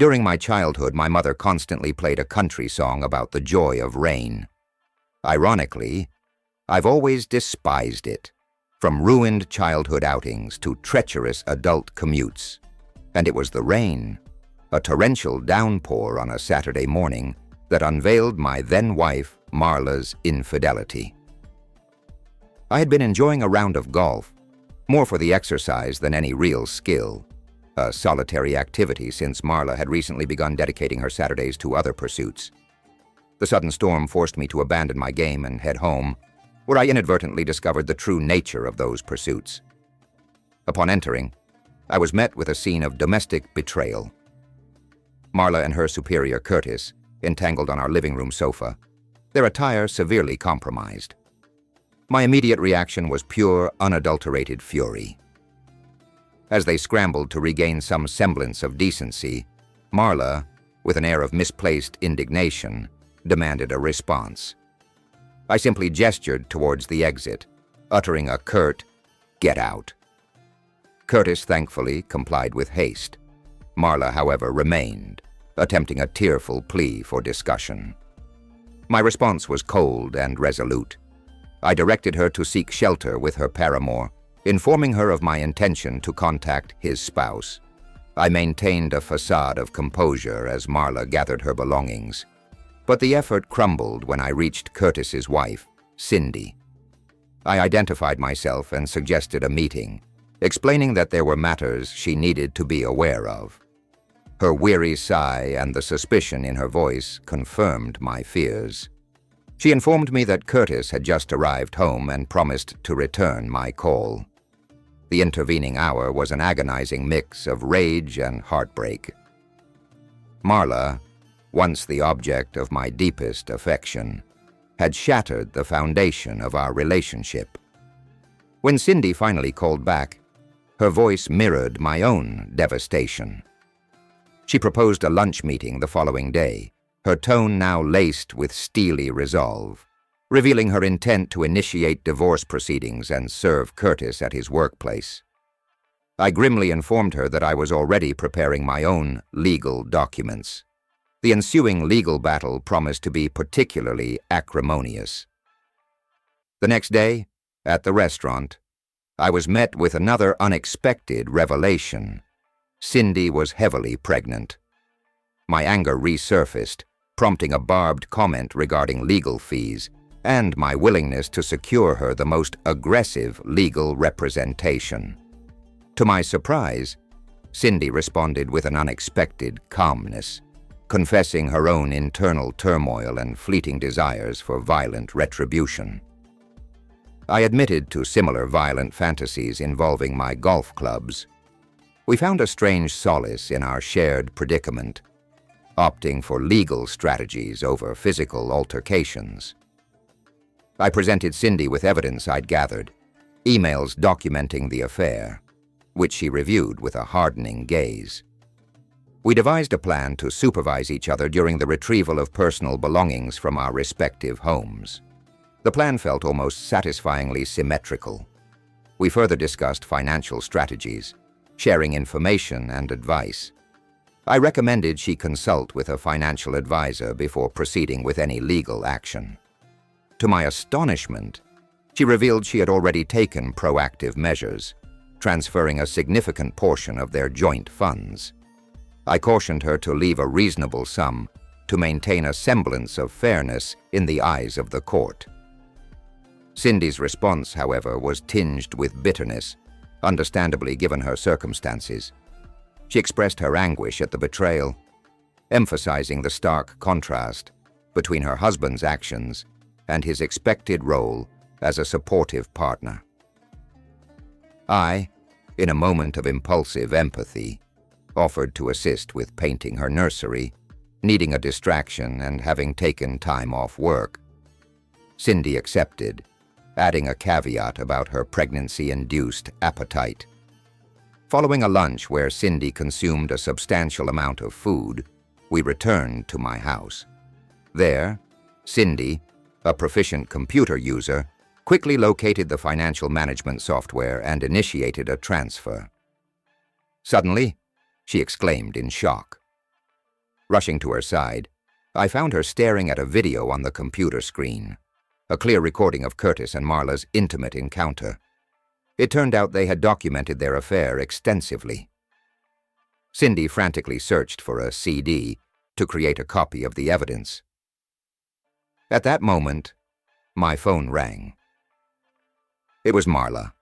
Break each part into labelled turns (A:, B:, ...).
A: During my childhood, my mother constantly played a country song about the joy of rain. Ironically, I've always despised it, from ruined childhood outings to treacherous adult commutes. And it was the rain, a torrential downpour on a Saturday morning, that unveiled my then-wife Marla's infidelity. I had been enjoying a round of golf, more for the exercise than any real skill, a solitary activity since Marla had recently begun dedicating her Saturdays to other pursuits. The sudden storm forced me to abandon my game and head home, where I inadvertently discovered the true nature of those pursuits. Upon entering, I was met with a scene of domestic betrayal. Marla and her superior Curtis, entangled on our living room sofa, their attire severely compromised. My immediate reaction was pure, unadulterated fury. As they scrambled to regain some semblance of decency, Marla, with an air of misplaced indignation, demanded a response. I simply gestured towards the exit, uttering a curt, "Get out." Curtis thankfully complied with haste. Marla, however, remained, attempting a tearful plea for discussion. My response was cold and resolute. I directed her to seek shelter with her paramour, informing her of my intention to contact his spouse. I maintained a facade of composure as Marla gathered her belongings, but the effort crumbled when I reached Curtis's wife, Cindy. I identified myself and suggested a meeting, explaining that there were matters she needed to be aware of. Her weary sigh and the suspicion in her voice confirmed my fears. She informed me that Curtis had just arrived home and promised to return my call. The intervening hour was an agonizing mix of rage and heartbreak. Marla, once the object of my deepest affection, had shattered the foundation of our relationship. When Cindy finally called back, her voice mirrored my own devastation. She proposed a lunch meeting the following day, her tone now laced with steely resolve, revealing her intent to initiate divorce proceedings and serve Curtis at his workplace. I grimly informed her that I was already preparing my own legal documents. The ensuing legal battle promised to be particularly acrimonious. The next day, at the restaurant, I was met with another unexpected revelation. Cindy was heavily pregnant. My anger resurfaced, prompting a barbed comment regarding legal fees and my willingness to secure her the most aggressive legal representation. To my surprise, Cindy responded with an unexpected calmness, confessing her own internal turmoil and fleeting desires for violent retribution. I admitted to similar violent fantasies involving my golf clubs. We found a strange solace in our shared predicament, opting for legal strategies over physical altercations. I presented Cindy with evidence I'd gathered, emails documenting the affair, which she reviewed with a hardening gaze. We devised a plan to supervise each other during the retrieval of personal belongings from our respective homes. The plan felt almost satisfyingly symmetrical. We further discussed financial strategies, sharing information and advice. I recommended she consult with a financial advisor before proceeding with any legal action. To my astonishment, she revealed she had already taken proactive measures, transferring a significant portion of their joint funds. I cautioned her to leave a reasonable sum to maintain a semblance of fairness in the eyes of the court. Cindy's response, however, was tinged with bitterness, understandably given her circumstances. She expressed her anguish at the betrayal, emphasizing the stark contrast between her husband's actions and his expected role as a supportive partner. I, in a moment of impulsive empathy, offered to assist with painting her nursery, needing a distraction and having taken time off work. Cindy accepted, adding a caveat about her pregnancy-induced appetite. Following a lunch where Cindy consumed a substantial amount of food, we returned to my house. There, Cindy, a proficient computer user, quickly located the financial management software and initiated a transfer. Suddenly, she exclaimed in shock. Rushing to her side, I found her staring at a video on the computer screen, a clear recording of Curtis and Marla's intimate encounter. It turned out they had documented their affair extensively. Cindy frantically searched for a CD to create a copy of the evidence. At that moment, my phone rang. It was Marla.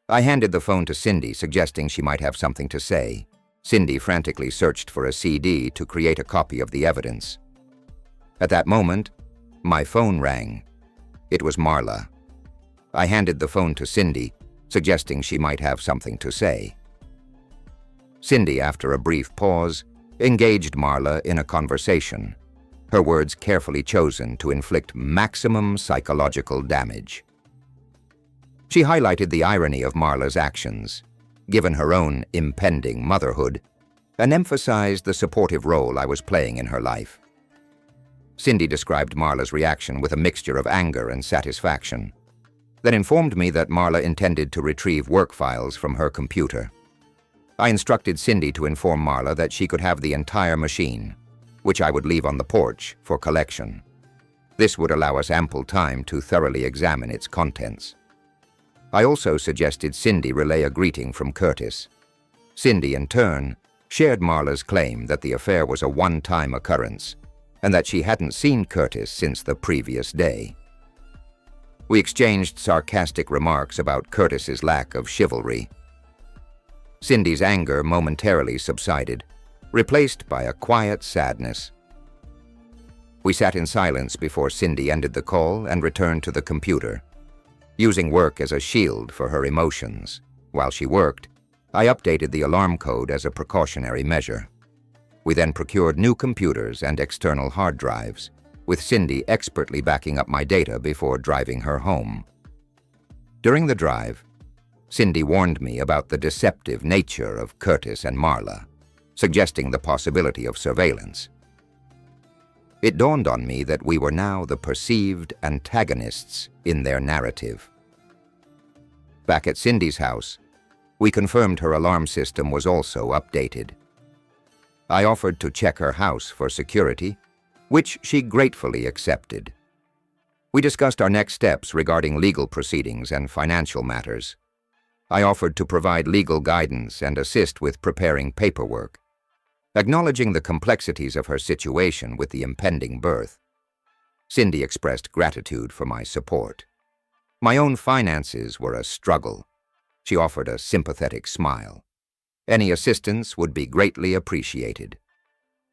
A: I handed the phone to Cindy, suggesting she might have something to say. Cindy frantically searched for a CD to create a copy of the evidence. At that moment, my phone rang. It was Marla. I handed the phone to Cindy, suggesting she might have something to say. Cindy, after a brief pause, engaged Marla in a conversation, her words carefully chosen to inflict maximum psychological damage. She highlighted the irony of Marla's actions, given her own impending motherhood, and emphasized the supportive role I was playing in her life. Cindy described Marla's reaction with a mixture of anger and satisfaction, then informed me that Marla intended to retrieve work files from her computer. I instructed Cindy to inform Marla that she could have the entire machine, which I would leave on the porch for collection. This would allow us ample time to thoroughly examine its contents. I also suggested Cindy relay a greeting from Curtis. Cindy, in turn, shared Marla's claim that the affair was a one-time occurrence and that she hadn't seen Curtis since the previous day. We exchanged sarcastic remarks about Curtis's lack of chivalry. Cindy's anger momentarily subsided, replaced by a quiet sadness. We sat in silence before Cindy ended the call and returned to the computer. Using work as a shield for her emotions, while she worked, I updated the alarm code as a precautionary measure. We then procured new computers and external hard drives, with Cindy expertly backing up my data before driving her home. During the drive, Cindy warned me about the deceptive nature of Curtis and Marla, suggesting the possibility of surveillance. It dawned on me that we were now the perceived antagonists in their narrative. Back at Cindy's house, we confirmed her alarm system was also updated. I offered to check her house for security, which she gratefully accepted. We discussed our next steps regarding legal proceedings and financial matters. I offered to provide legal guidance and assist with preparing paperwork. Acknowledging the complexities of her situation with the impending birth, Cindy expressed gratitude for my support. My own finances were a struggle. She offered a sympathetic smile. Any assistance would be greatly appreciated.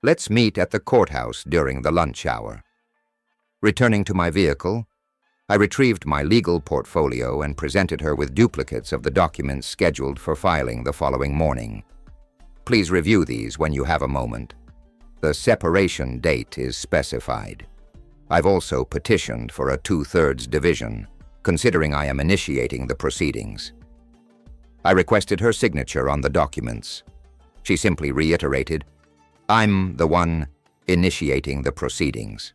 A: Let's meet at the courthouse during the lunch hour. Returning to my vehicle, I retrieved my legal portfolio and presented her with duplicates of the documents scheduled for filing the following morning. Please review these when you have a moment. The separation date is specified. I've also petitioned for a 2/3 division, considering I am initiating the proceedings. I requested her signature on the documents. She simply reiterated, "I'm the one initiating the proceedings."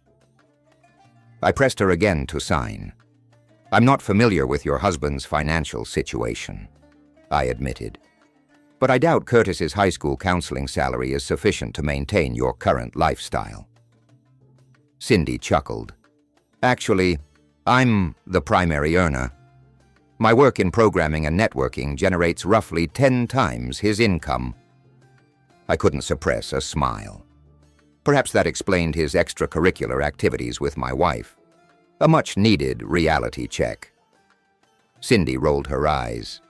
A: I pressed her again to sign. "I'm not familiar with your husband's financial situation," I admitted. "But I doubt Curtis's high school counseling salary is sufficient to maintain your current lifestyle." Cindy chuckled. "Actually, I'm the primary earner. My work in programming and networking generates roughly 10 times his income." I couldn't suppress a smile. Perhaps that explained his extracurricular activities with my wife. A much-needed reality check. Cindy rolled her eyes.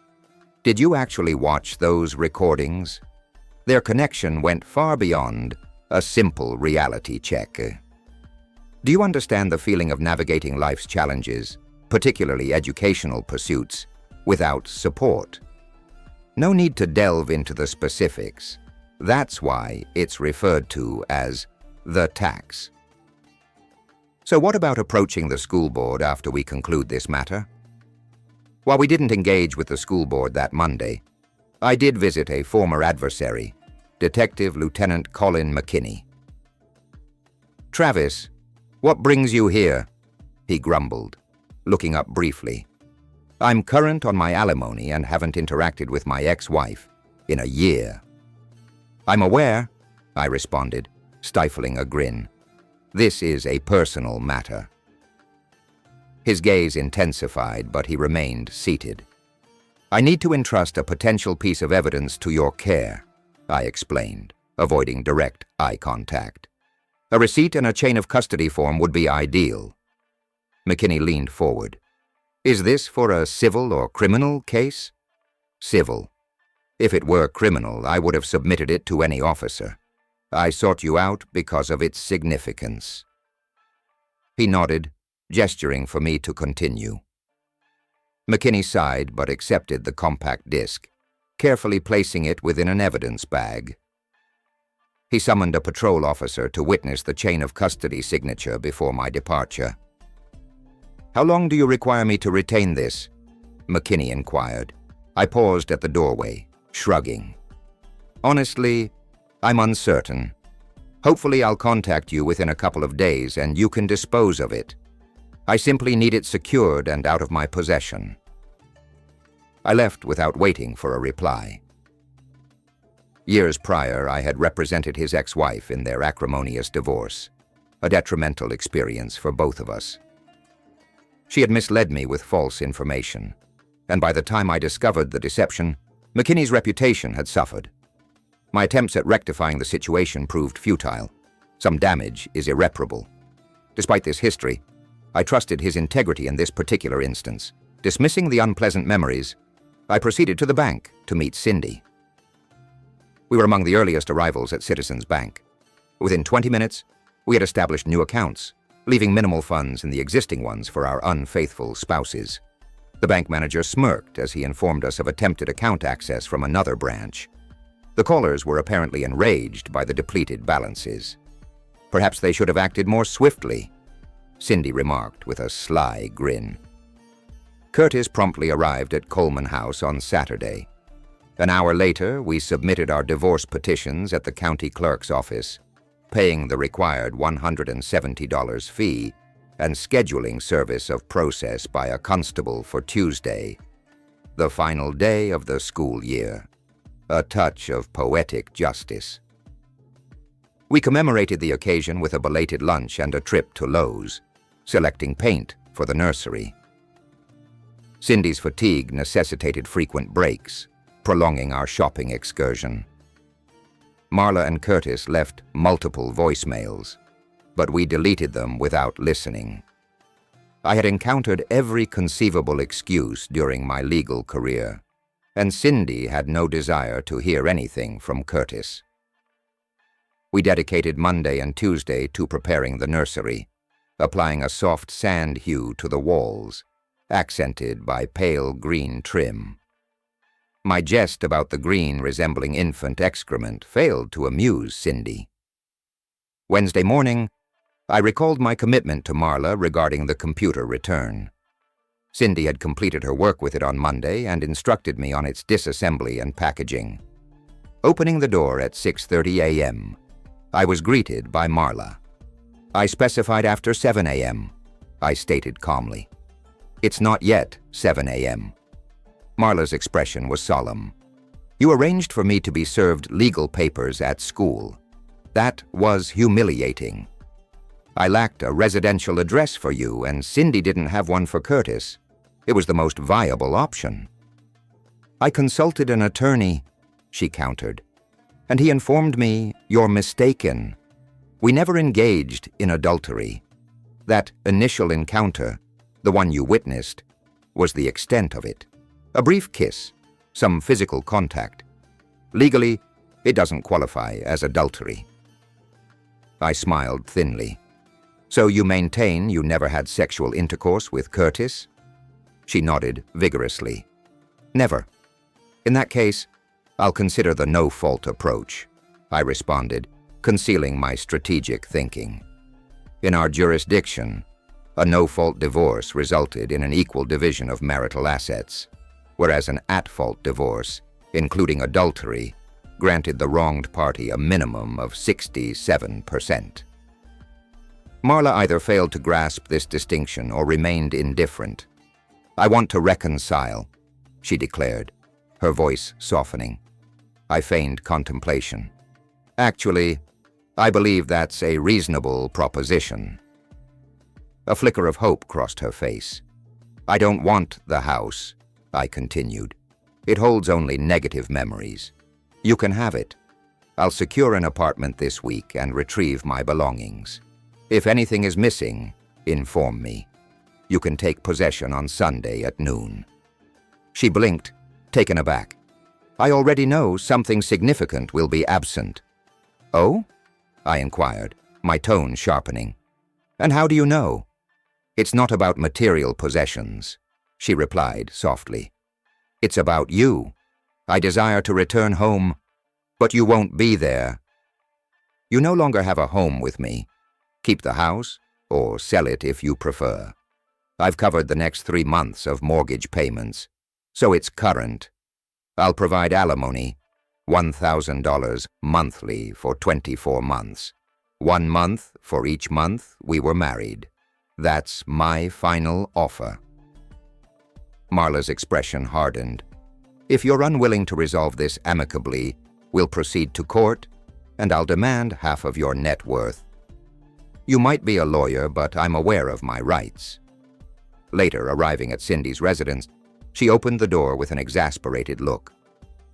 A: "Did you actually watch those recordings? Their connection went far beyond a simple reality check. Do you understand the feeling of navigating life's challenges, particularly educational pursuits, without support? No need to delve into the specifics. That's why it's referred to as the tax." So what about approaching the school board after we conclude this matter? While we didn't engage with the school board that Monday, I did visit a former adversary, Detective Lieutenant Colin McKinney. "Travis, what brings you here?" he grumbled, looking up briefly. "I'm current on my alimony and haven't interacted with my ex-wife in a year." "I'm aware. I responded, stifling a grin. "This is a personal matter." His gaze intensified, but he remained seated. "I need to entrust a potential piece of evidence to your care," I explained, avoiding direct eye contact. "A receipt and a chain of custody form would be ideal." McKinney leaned forward. "Is this for a civil or criminal case?" "Civil. If it were criminal, I would have submitted it to any officer. I sought you out because of its significance." He nodded, gesturing for me to continue. McKinney sighed but accepted the compact disc, carefully placing it within an evidence bag. He summoned a patrol officer to witness the chain of custody signature before my departure. "How long do you require me to retain this?" McKinney inquired. I paused at the doorway, shrugging. "Honestly, I'm uncertain. Hopefully I'll contact you within a couple of days and you can dispose of it. I simply need it secured and out of my possession." I left without waiting for a reply. Years prior, I had represented his ex-wife in their acrimonious divorce, a detrimental experience for both of us. She had misled me with false information, and by the time I discovered the deception, McKinney's reputation had suffered. My attempts at rectifying the situation proved futile. Some damage is irreparable. Despite this history, I trusted his integrity in this particular instance. Dismissing the unpleasant memories, I proceeded to the bank to meet Cindy. We were among the earliest arrivals at Citizens Bank. Within 20 minutes, we had established new accounts, leaving minimal funds in the existing ones for our unfaithful spouses. The bank manager smirked as he informed us of attempted account access from another branch. The callers were apparently enraged by the depleted balances. "Perhaps they should have acted more swiftly," Cindy remarked with a sly grin. Curtis promptly arrived at Coleman House on Saturday. An hour later, we submitted our divorce petitions at the county clerk's office, paying the required $170 fee and scheduling service of process by a constable for Tuesday, the final day of the school year. A touch of poetic justice. We commemorated the occasion with a belated lunch and a trip to Lowe's, selecting paint for the nursery. Cindy's fatigue necessitated frequent breaks, prolonging our shopping excursion. Marla and Curtis left multiple voicemails, but we deleted them without listening. I had encountered every conceivable excuse during my legal career, and Cindy had no desire to hear anything from Curtis. We dedicated Monday and Tuesday to preparing the nursery, applying a soft sand hue to the walls, accented by pale green trim. My jest about the green resembling infant excrement failed to amuse Cindy. Wednesday morning, I recalled my commitment to Marla regarding the computer return. Cindy had completed her work with it on Monday and instructed me on its disassembly and packaging. Opening the door at 6:30 a.m., I was greeted by Marla. "I specified after 7 a.m., I stated calmly. "It's not yet 7 a.m. Marla's expression was solemn. "You arranged for me to be served legal papers at school. That was humiliating. I lacked a residential address for you, and Cindy didn't have one for Curtis. It was the most viable option." "I consulted an attorney," she countered, "and he informed me you're mistaken. We never engaged in adultery. That initial encounter, the one you witnessed, was the extent of it. A brief kiss, some physical contact. Legally, it doesn't qualify as adultery." I smiled thinly. "So you maintain you never had sexual intercourse with Curtis?" She nodded vigorously. "Never. In that case, I'll consider the no-fault approach," I responded, concealing my strategic thinking. In our jurisdiction, a no-fault divorce resulted in an equal division of marital assets, whereas an at-fault divorce, including adultery, granted the wronged party a minimum of 67%. Marla either failed to grasp this distinction or remained indifferent. "I want to reconcile," she declared, her voice softening. I feigned contemplation. Actually, I believe that's a reasonable proposition. A flicker of hope crossed her face. I don't want the house, I continued. It holds only negative memories. You can have it. I'll secure an apartment this week and retrieve my belongings. If anything is missing, inform me. You can take possession on Sunday at noon. She blinked, taken aback. I already know something significant will be absent. Oh? I inquired, my tone sharpening. And how do you know? It's not about material possessions, she replied softly. It's about you. I desire to return home, but you won't be there. You no longer have a home with me. Keep the house, or sell it if you prefer. I've covered the next 3 months of mortgage payments, so it's current. I'll provide alimony, $1,000 monthly for 24 months. 1 month for each month we were married. That's my final offer. Marla's expression hardened. If you're unwilling to resolve this amicably, we'll proceed to court, and I'll demand half of your net worth. You might be a lawyer, but I'm aware of my rights. Later, arriving at Cindy's residence, she opened the door with an exasperated look.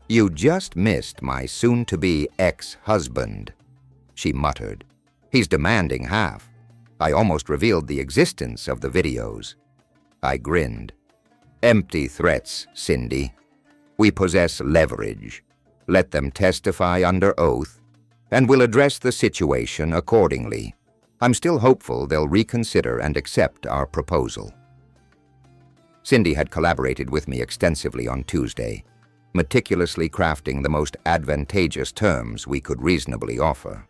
A: You just missed my soon-to-be ex-husband, she muttered. He's demanding half. I almost revealed the existence of the videos. I grinned. Empty threats, Cindy. We possess leverage. Let them testify under oath, and we'll address the situation accordingly. I'm still hopeful they'll reconsider and accept our proposal. Cindy had collaborated with me extensively on Tuesday, meticulously crafting the most advantageous terms we could reasonably offer.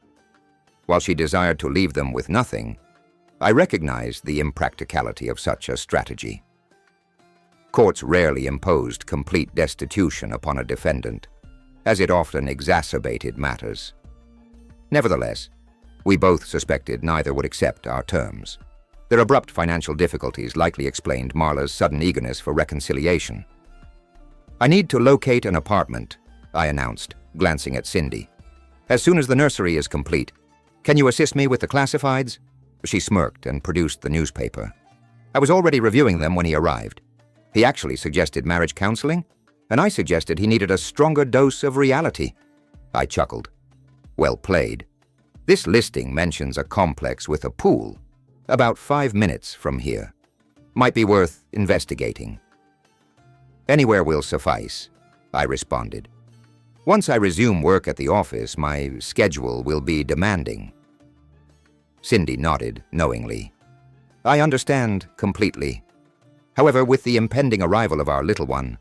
A: While she desired to leave them with nothing, I recognized the impracticality of such a strategy. Courts rarely imposed complete destitution upon a defendant, as it often exacerbated matters. Nevertheless, we both suspected neither would accept our terms. Their abrupt financial difficulties likely explained Marla's sudden eagerness for reconciliation. I need to locate an apartment, I announced, glancing at Cindy. As soon as the nursery is complete, can you assist me with the classifieds? She smirked and produced the newspaper. I was already reviewing them when he arrived. He actually suggested marriage counseling, and I suggested he needed a stronger dose of reality. I chuckled. Well played. This listing mentions a complex with a pool, about 5 minutes from here. Might be worth investigating. Anywhere will suffice, I responded. Once I resume work at the office, my schedule will be demanding. Cindy nodded knowingly. I understand completely. However, with the impending arrival of our little one,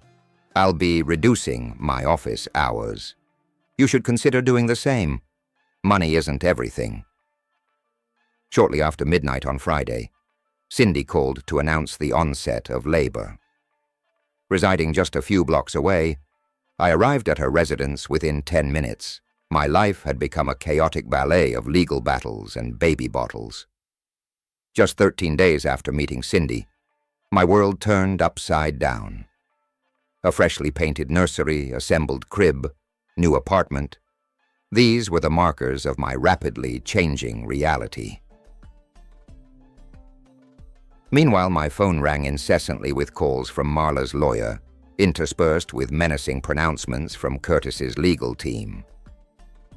A: I'll be reducing my office hours. You should consider doing the same. Money isn't everything. Shortly after midnight on Friday, Cindy called to announce the onset of labor. Residing just a few blocks away, I arrived at her residence within 10 minutes. My life had become a chaotic ballet of legal battles and baby bottles. Just 13 days after meeting Cindy, my world turned upside down. A freshly painted nursery, assembled crib, new apartment. These were the markers of my rapidly changing reality. Meanwhile, my phone rang incessantly with calls from Marla's lawyer, interspersed with menacing pronouncements from Curtis's legal team.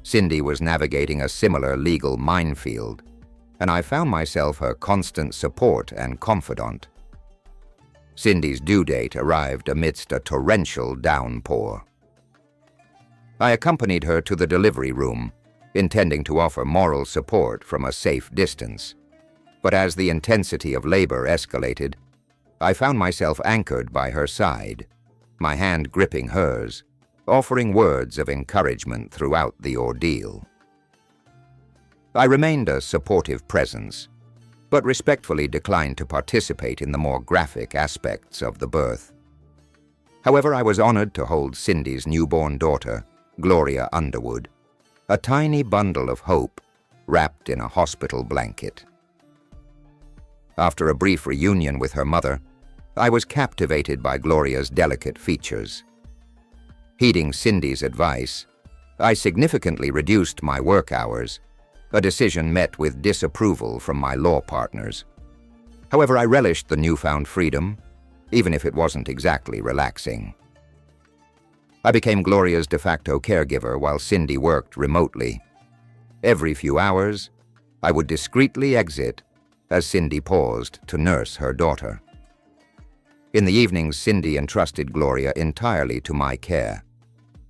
A: Cindy was navigating a similar legal minefield, and I found myself her constant support and confidant. Cindy's due date arrived amidst a torrential downpour. I accompanied her to the delivery room, intending to offer moral support from a safe distance. But as the intensity of labor escalated, I found myself anchored by her side, my hand gripping hers, offering words of encouragement throughout the ordeal. I remained a supportive presence, but respectfully declined to participate in the more graphic aspects of the birth. However, I was honored to hold Cindy's newborn daughter, Gloria Underwood, a tiny bundle of hope wrapped in a hospital blanket. After a brief reunion with her mother, I was captivated by Gloria's delicate features. Heeding Cindy's advice, I significantly reduced my work hours, a decision met with disapproval from my law partners. However, I relished the newfound freedom, even if it wasn't exactly relaxing. I became Gloria's de facto caregiver while Cindy worked remotely. Every few hours, I would discreetly exit as Cindy paused to nurse her daughter. In the evenings, Cindy entrusted Gloria entirely to my care.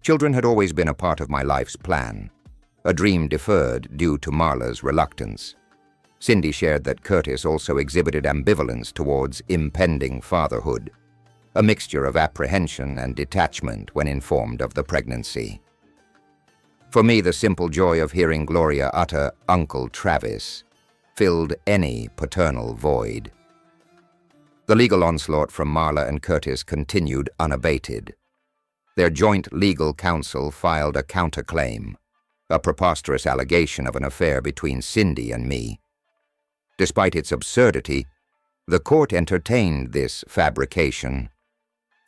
A: Children had always been a part of my life's plan, a dream deferred due to Marla's reluctance. Cindy shared that Curtis also exhibited ambivalence towards impending fatherhood, a mixture of apprehension and detachment when informed of the pregnancy. For me, the simple joy of hearing Gloria utter "Uncle Travis" filled any paternal void. The legal onslaught from Marla and Curtis continued unabated. Their joint legal counsel filed a counterclaim, a preposterous allegation of an affair between Cindy and me. Despite its absurdity, the court entertained this fabrication,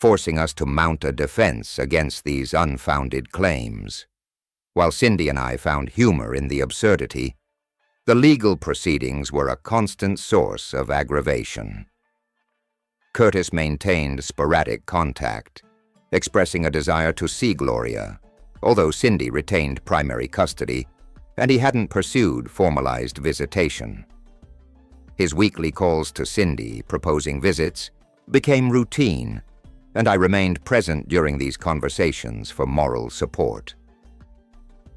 A: forcing us to mount a defense against these unfounded claims. While Cindy and I found humor in the absurdity, the legal proceedings were a constant source of aggravation. Curtis maintained sporadic contact, expressing a desire to see Gloria, although Cindy retained primary custody, and he hadn't pursued formalized visitation. His weekly calls to Cindy, proposing visits, became routine, and I remained present during these conversations for moral support.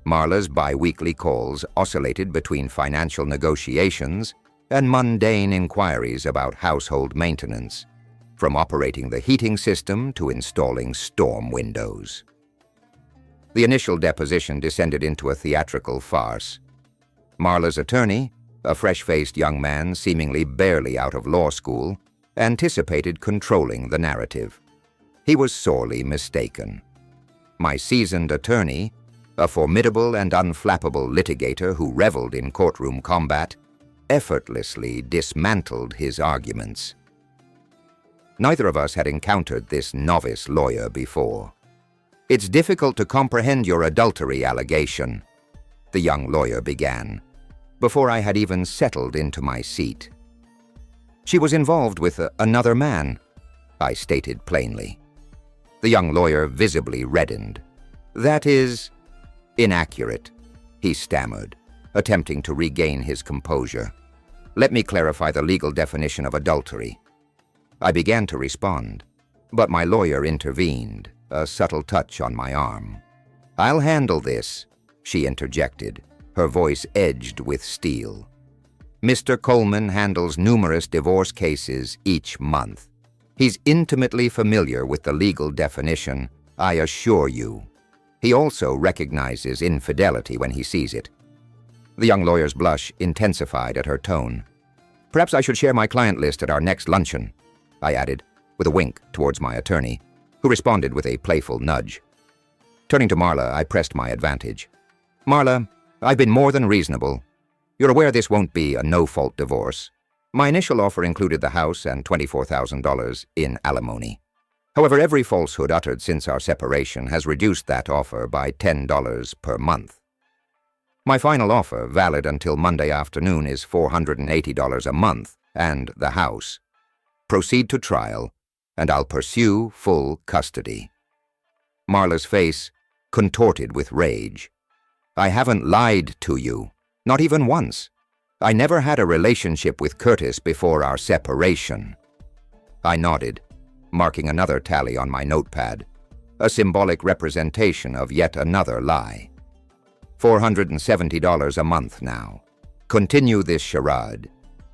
A: Marla's bi-weekly calls oscillated between financial negotiations and mundane inquiries about household maintenance, from operating the heating system to installing storm windows. The initial deposition descended into a theatrical farce. Marla's attorney, a fresh-faced young man seemingly barely out of law school, anticipated controlling the narrative. He was sorely mistaken. My seasoned attorney, a formidable and unflappable litigator who reveled in courtroom combat, effortlessly dismantled his arguments. Neither of us had encountered this novice lawyer before. "It's difficult to comprehend your adultery allegation," the young lawyer began, before I had even settled into my seat. "She was involved with another man," I stated plainly. The young lawyer visibly reddened. "That is inaccurate," he stammered, attempting to regain his composure. "Let me clarify the legal definition of adultery." I began to respond, but my lawyer intervened, a subtle touch on my arm. "I'll handle this," she interjected, her voice edged with steel. "Mr. Coleman handles numerous divorce cases each month. He's intimately familiar with the legal definition, I assure you. He also recognizes infidelity when he sees it." The young lawyer's blush intensified at her tone. "Perhaps I should share my client list at our next luncheon," I added, with a wink towards my attorney, who responded with a playful nudge. Turning to Marla, I pressed my advantage. "Marla, I've been more than reasonable. You're aware this won't be a no-fault divorce. My initial offer included the house and $24,000 in alimony. However, every falsehood uttered since our separation has reduced that offer by $10 per month. My final offer, valid until Monday afternoon, is $480 a month and the house. Proceed to trial, and I'll pursue full custody." Marla's face contorted with rage. "I haven't lied to you, not even once. I never had a relationship with Curtis before our separation." I nodded, marking another tally on my notepad, a symbolic representation of yet another lie. $470 a month now. Continue this charade,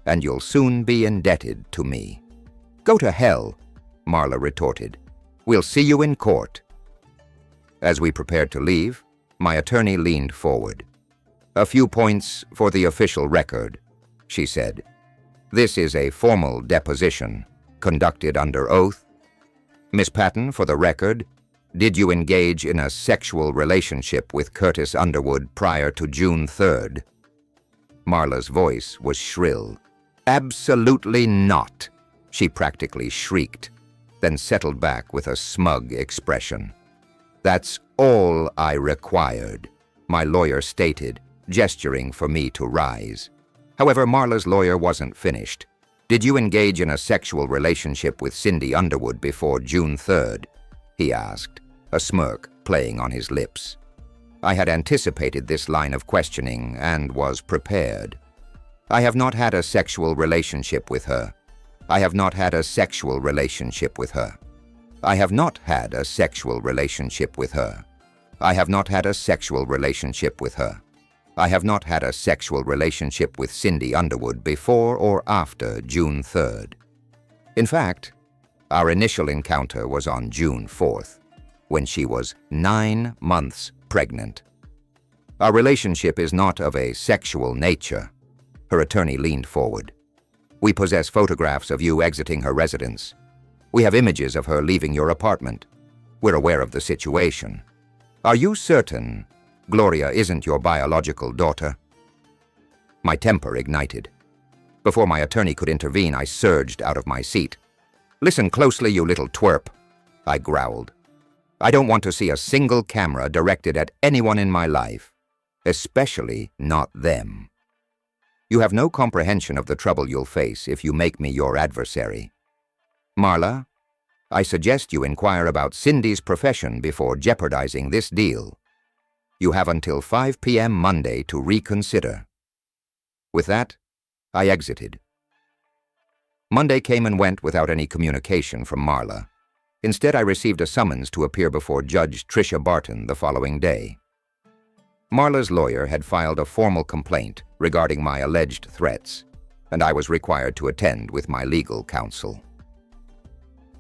A: and you'll soon be indebted to me. "Go to hell," Marla retorted. "We'll see you in court." As we prepared to leave, my attorney leaned forward. "A few points for the official record," she said. "This is a formal deposition, conducted under oath. Miss Patton, for the record, did you engage in a sexual relationship with Curtis Underwood prior to June 3rd? Marla's voice was shrill. "Absolutely not," she practically shrieked, then settled back with a smug expression. That's all I required, my lawyer stated, gesturing for me to rise. However, Marla's lawyer wasn't finished. Did you engage in a sexual relationship with Cindy Underwood before June 3rd? He asked, a smirk playing on his lips. I had anticipated this line of questioning and was prepared. I have not had a sexual relationship with her. I have not had a sexual relationship with her. I have not had a sexual relationship with her. I have not had a sexual relationship with her. I have not had a sexual relationship with Cindy Underwood before or after June 3rd. In fact, our initial encounter was on June 4th, when she was 9 months pregnant. Our relationship is not of a sexual nature. Her attorney leaned forward. We possess photographs of you exiting her residence. We have images of her leaving your apartment. We're aware of the situation. Are you certain Gloria isn't your biological daughter? My temper ignited. Before my attorney could intervene, I surged out of my seat. Listen closely, you little twerp, I growled. I don't want to see a single camera directed at anyone in my life, especially not them. You have no comprehension of the trouble you'll face if you make me your adversary. Marla, I suggest you inquire about Cindy's profession before jeopardizing this deal. You have until 5 p.m. Monday to reconsider. With that, I exited. Monday came and went without any communication from Marla. Instead, I received a summons to appear before Judge Tricia Barton the following day. Marla's lawyer had filed a formal complaint regarding my alleged threats, and I was required to attend with my legal counsel.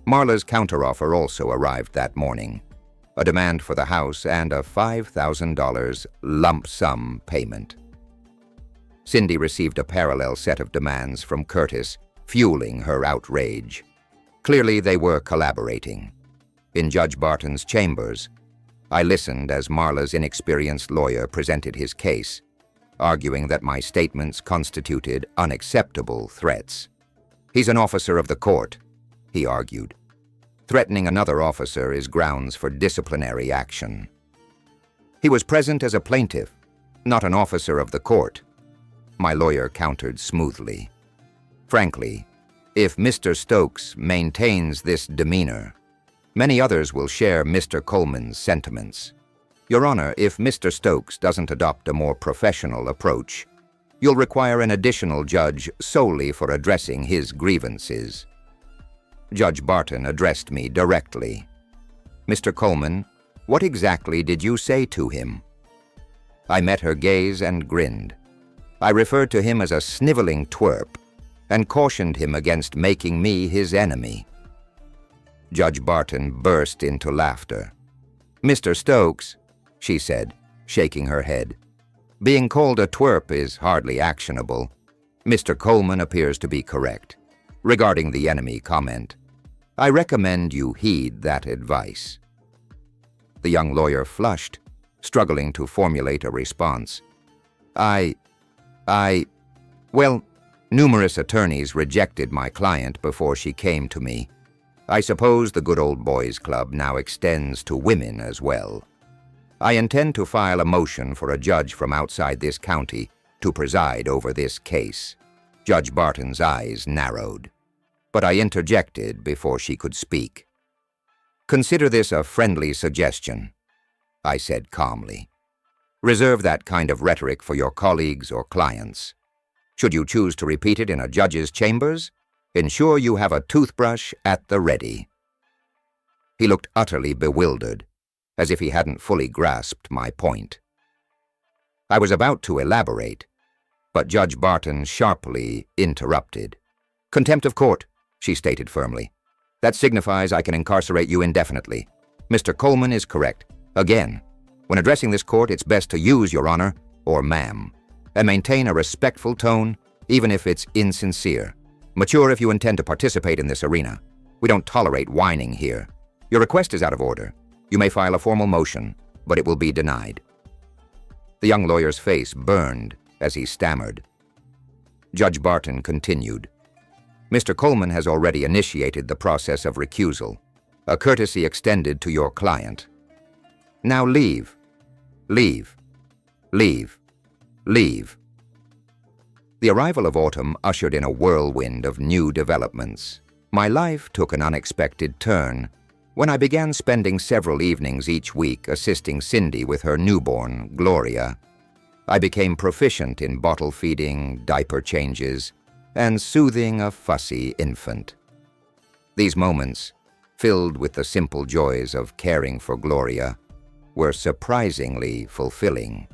A: Marla's counteroffer also arrived that morning, a demand for the house and a $5,000 lump sum payment. Cindy received a parallel set of demands from Curtis, fueling her outrage. Clearly, they were collaborating. In Judge Barton's chambers, I listened as Marla's inexperienced lawyer presented his case, arguing that my statements constituted unacceptable threats. He's an officer of the court, he argued. Threatening another officer is grounds for disciplinary action. He was present as a plaintiff, not an officer of the court, my lawyer countered smoothly. Frankly, if Mr. Stokes maintains this demeanor, many others will share Mr. Coleman's sentiments. Your Honor, if Mr. Stokes doesn't adopt a more professional approach, you'll require an additional judge solely for addressing his grievances. Judge Barton addressed me directly. Mr. Coleman, what exactly did you say to him? I met her gaze and grinned. I referred to him as a sniveling twerp and cautioned him against making me his enemy. Judge Barton burst into laughter. Mr. Stokes, she said, shaking her head, being called a twerp is hardly actionable. Mr. Coleman appears to be correct. Regarding the enemy comment, I recommend you heed that advice. The young lawyer flushed, struggling to formulate a response. Well, numerous attorneys rejected my client before she came to me. I suppose the good old boys club now extends to women as well. I intend to file a motion for a judge from outside this county to preside over this case. Judge Barton's eyes narrowed, but I interjected before she could speak. Consider this a friendly suggestion, I said calmly. Reserve that kind of rhetoric for your colleagues or clients. Should you choose to repeat it in a judge's chambers, ensure you have a toothbrush at the ready. He looked utterly bewildered, as if he hadn't fully grasped my point. I was about to elaborate, but Judge Barton sharply interrupted. Contempt of court, she stated firmly. That signifies I can incarcerate you indefinitely. Mr. Coleman is correct. Again, when addressing this court, it's best to use Your Honor or ma'am, and maintain a respectful tone, even if it's insincere. Mature if you intend to participate in this arena. We don't tolerate whining here. Your request is out of order. You may file a formal motion, but it will be denied. The young lawyer's face burned as he stammered. Judge Barton continued. Mr. Coleman has already initiated the process of recusal, a courtesy extended to your client. Now leave. Leave. Leave. Leave. The arrival of autumn ushered in a whirlwind of new developments. My life took an unexpected turn when I began spending several evenings each week assisting Cindy with her newborn, Gloria. I became proficient in bottle feeding, diaper changes, and soothing a fussy infant. These moments, filled with the simple joys of caring for Gloria, were surprisingly fulfilling.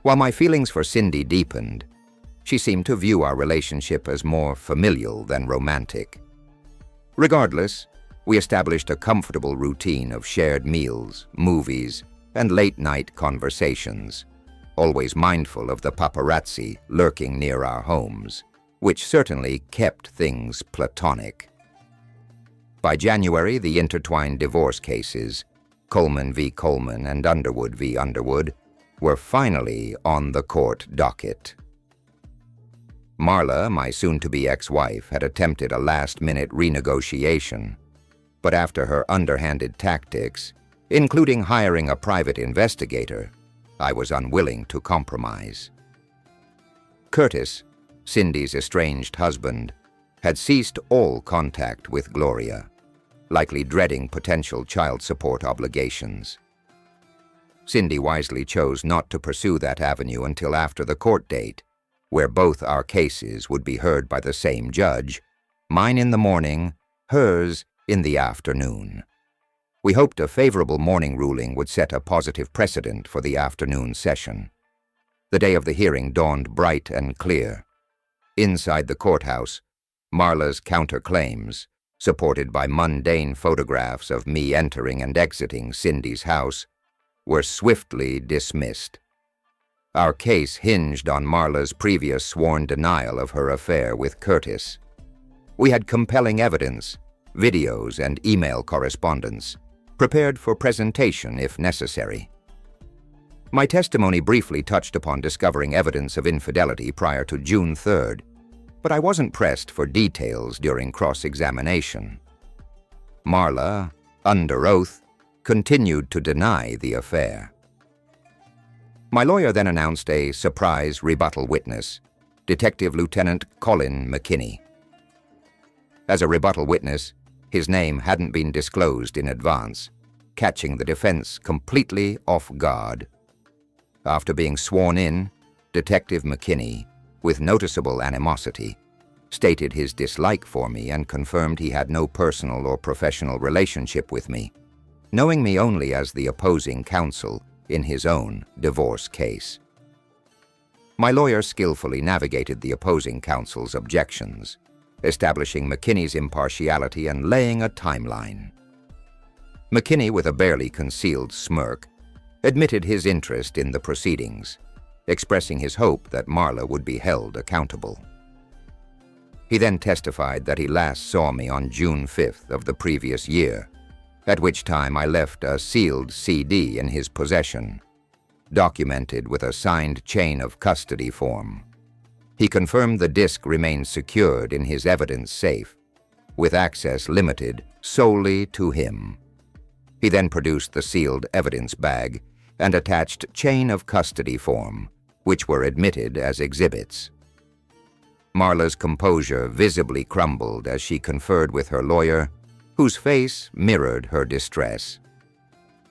A: While my feelings for Cindy deepened, she seemed to view our relationship as more familial than romantic. Regardless, we established a comfortable routine of shared meals, movies, and late-night conversations, always mindful of the paparazzi lurking near our homes, which certainly kept things platonic. By January, the intertwined divorce cases, Coleman v. Coleman and Underwood v. Underwood, were finally on the court docket. Marla, my soon-to-be ex-wife, had attempted a last-minute renegotiation, but after her underhanded tactics, including hiring a private investigator, I was unwilling to compromise. Curtis, Cindy's estranged husband, had ceased all contact with Gloria, likely dreading potential child support obligations. Cindy wisely chose not to pursue that avenue until after the court date, where both our cases would be heard by the same judge, mine in the morning, hers in the afternoon. We hoped a favorable morning ruling would set a positive precedent for the afternoon session. The day of the hearing dawned bright and clear. Inside the courthouse, Marla's counterclaims, supported by mundane photographs of me entering and exiting Cindy's house, were swiftly dismissed. Our case hinged on Marla's previous sworn denial of her affair with Curtis. We had compelling evidence, videos and email correspondence, prepared for presentation if necessary. My testimony briefly touched upon discovering evidence of infidelity prior to June 3rd, but I wasn't pressed for details during cross-examination. Marla, under oath, continued to deny the affair. My lawyer then announced a surprise rebuttal witness, Detective Lieutenant Colin McKinney. As a rebuttal witness, his name hadn't been disclosed in advance, catching the defense completely off guard. After being sworn in, Detective McKinney, with noticeable animosity, stated his dislike for me and confirmed he had no personal or professional relationship with me, knowing me only as the opposing counsel in his own divorce case. My lawyer skillfully navigated the opposing counsel's objections, establishing McKinney's impartiality and laying a timeline. McKinney, with a barely concealed smirk, admitted his interest in the proceedings, expressing his hope that Marla would be held accountable. He then testified that he last saw me on June 5th of the previous year, at which time I left a sealed CD in his possession, documented with a signed chain of custody form. He confirmed the disc remained secured in his evidence safe, with access limited solely to him. He then produced the sealed evidence bag and attached chain of custody form, which were admitted as exhibits. Marla's composure visibly crumbled as she conferred with her lawyer, whose face mirrored her distress.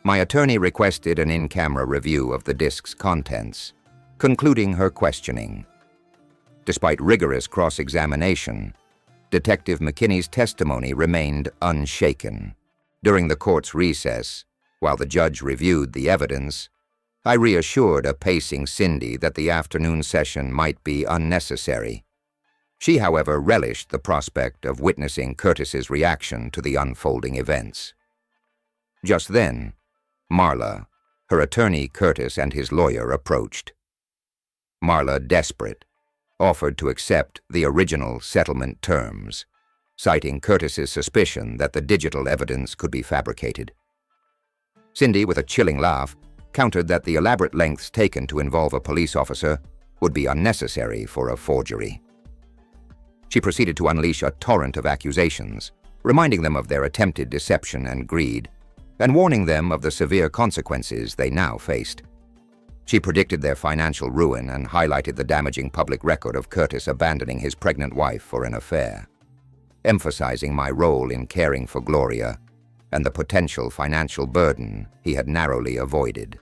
A: My attorney requested an in-camera review of the disc's contents, concluding her questioning. Despite rigorous cross-examination, Detective McKinney's testimony remained unshaken. During the court's recess, while the judge reviewed the evidence, I reassured a pacing Cindy that the afternoon session might be unnecessary. She, however, relished the prospect of witnessing Curtis's reaction to the unfolding events. Just then, Marla, her attorney Curtis, and his lawyer approached. Marla, desperate, offered to accept the original settlement terms, citing Curtis's suspicion that the digital evidence could be fabricated. Cindy, with a chilling laugh, countered that the elaborate lengths taken to involve a police officer would be unnecessary for a forgery. She proceeded to unleash a torrent of accusations, reminding them of their attempted deception and greed, and warning them of the severe consequences they now faced. She predicted their financial ruin and highlighted the damaging public record of Curtis abandoning his pregnant wife for an affair, emphasizing my role in caring for Gloria and the potential financial burden he had narrowly avoided.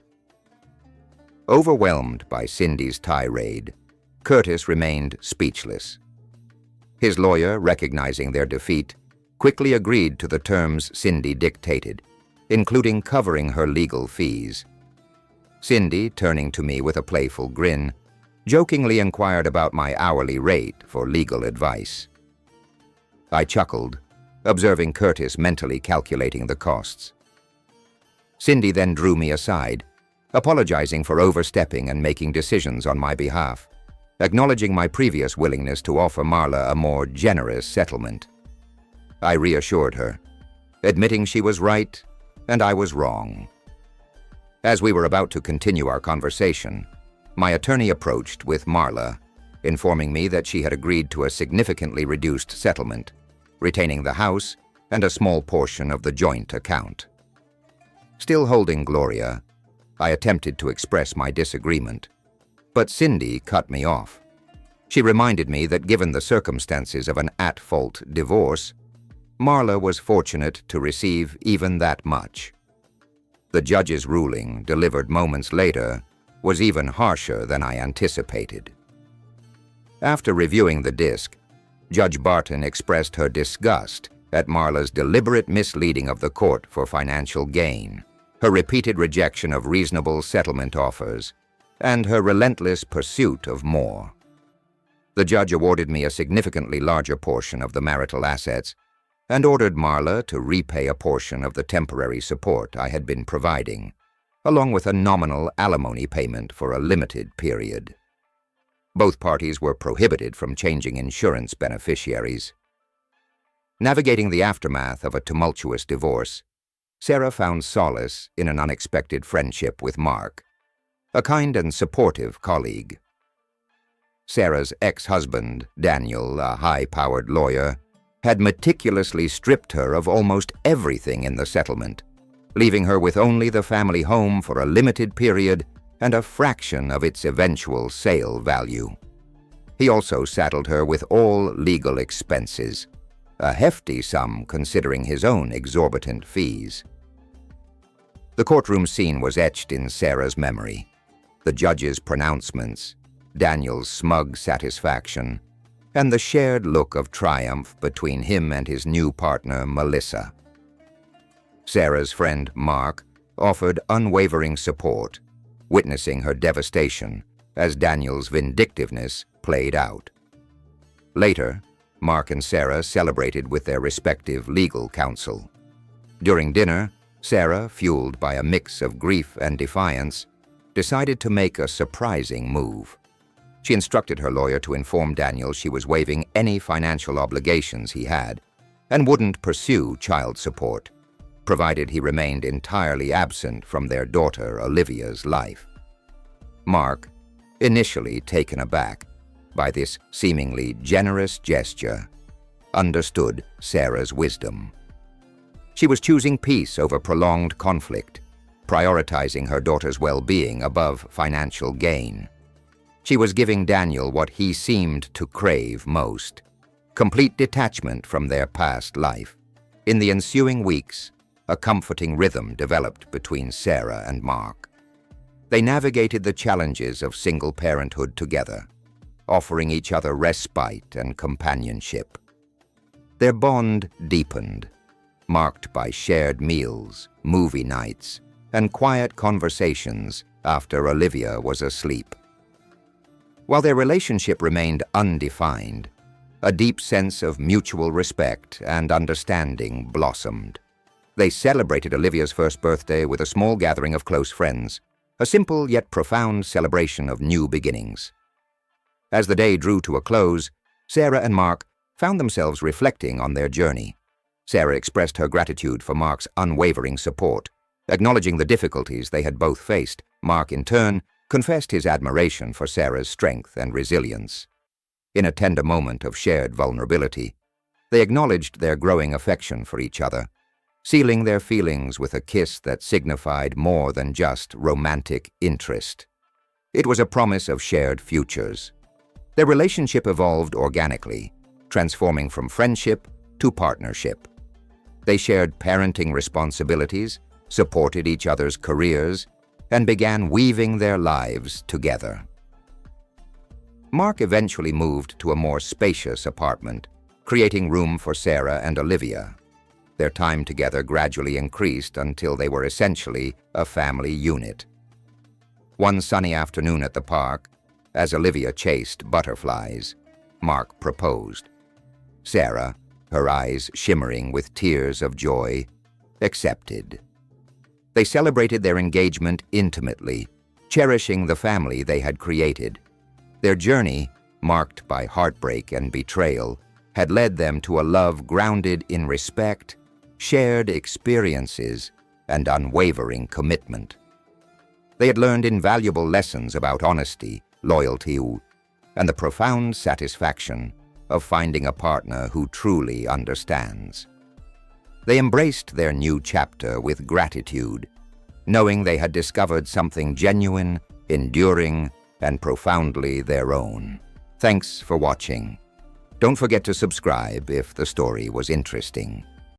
A: Overwhelmed by Cindy's tirade, Curtis remained speechless. His lawyer, recognizing their defeat, quickly agreed to the terms Cindy dictated, including covering her legal fees. Cindy, turning to me with a playful grin, jokingly inquired about my hourly rate for legal advice. I chuckled, observing Curtis mentally calculating the costs. Cindy then drew me aside, apologizing for overstepping and making decisions on my behalf, acknowledging my previous willingness to offer Marla a more generous settlement. I reassured her, admitting she was right and I was wrong. As we were about to continue our conversation, my attorney approached with Marla, informing me that she had agreed to a significantly reduced settlement, retaining the house and a small portion of the joint account. Still holding Gloria, I attempted to express my disagreement, but Cindy cut me off. She reminded me that given the circumstances of an at-fault divorce, Marla was fortunate to receive even that much. The judge's ruling, delivered moments later, was even harsher than I anticipated. After reviewing the disc, Judge Barton expressed her disgust at Marla's deliberate misleading of the court for financial gain, her repeated rejection of reasonable settlement offers, and her relentless pursuit of more. The judge awarded me a significantly larger portion of the marital assets and ordered Marla to repay a portion of the temporary support I had been providing, along with a nominal alimony payment for a limited period. Both parties were prohibited from changing insurance beneficiaries. Navigating the aftermath of a tumultuous divorce, Sarah found solace in an unexpected friendship with Mark, a kind and supportive colleague. Sarah's ex-husband, Daniel, a high-powered lawyer, had meticulously stripped her of almost everything in the settlement, leaving her with only the family home for a limited period and a fraction of its eventual sale value. He also saddled her with all legal expenses, a hefty sum considering his own exorbitant fees. The courtroom scene was etched in Sarah's memory. The judge's pronouncements, Daniel's smug satisfaction, and the shared look of triumph between him and his new partner, Melissa. Sarah's friend, Mark, offered unwavering support, witnessing her devastation as Daniel's vindictiveness played out. Later, Mark and Sarah celebrated with their respective legal counsel. During dinner, Sarah, fueled by a mix of grief and defiance, decided to make a surprising move. She instructed her lawyer to inform Daniel she was waiving any financial obligations he had and wouldn't pursue child support, provided he remained entirely absent from their daughter Olivia's life. Mark, initially taken aback by this seemingly generous gesture, understood Sarah's wisdom. She was choosing peace over prolonged conflict, prioritizing her daughter's well-being above financial gain. She was giving Daniel what he seemed to crave most, complete detachment from their past life. In the ensuing weeks, a comforting rhythm developed between Sarah and Mark. They navigated the challenges of single parenthood together, offering each other respite and companionship. Their bond deepened, marked by shared meals, movie nights, and quiet conversations after Olivia was asleep. While their relationship remained undefined, a deep sense of mutual respect and understanding blossomed. They celebrated Olivia's first birthday with a small gathering of close friends, a simple yet profound celebration of new beginnings. As the day drew to a close, Sarah and Mark found themselves reflecting on their journey. Sarah expressed her gratitude for Mark's unwavering support, acknowledging the difficulties they had both faced. Mark, in turn, confessed his admiration for Sarah's strength and resilience. In a tender moment of shared vulnerability, they acknowledged their growing affection for each other, sealing their feelings with a kiss that signified more than just romantic interest. It was a promise of shared futures. Their relationship evolved organically, transforming from friendship to partnership. They shared parenting responsibilities, supported each other's careers, and began weaving their lives together. Mark eventually moved to a more spacious apartment, creating room for Sarah and Olivia. Their time together gradually increased until they were essentially a family unit. One sunny afternoon at the park, as Olivia chased butterflies, Mark proposed. Sarah, her eyes shimmering with tears of joy, accepted. They celebrated their engagement intimately, cherishing the family they had created. Their journey, marked by heartbreak and betrayal, had led them to a love grounded in respect, shared experiences, and unwavering commitment. They had learned invaluable lessons about honesty, loyalty, and the profound satisfaction of finding a partner who truly understands. They embraced their new chapter with gratitude, knowing they had discovered something genuine, enduring, and profoundly their own. Thanks for watching. Don't forget to subscribe if the story was interesting.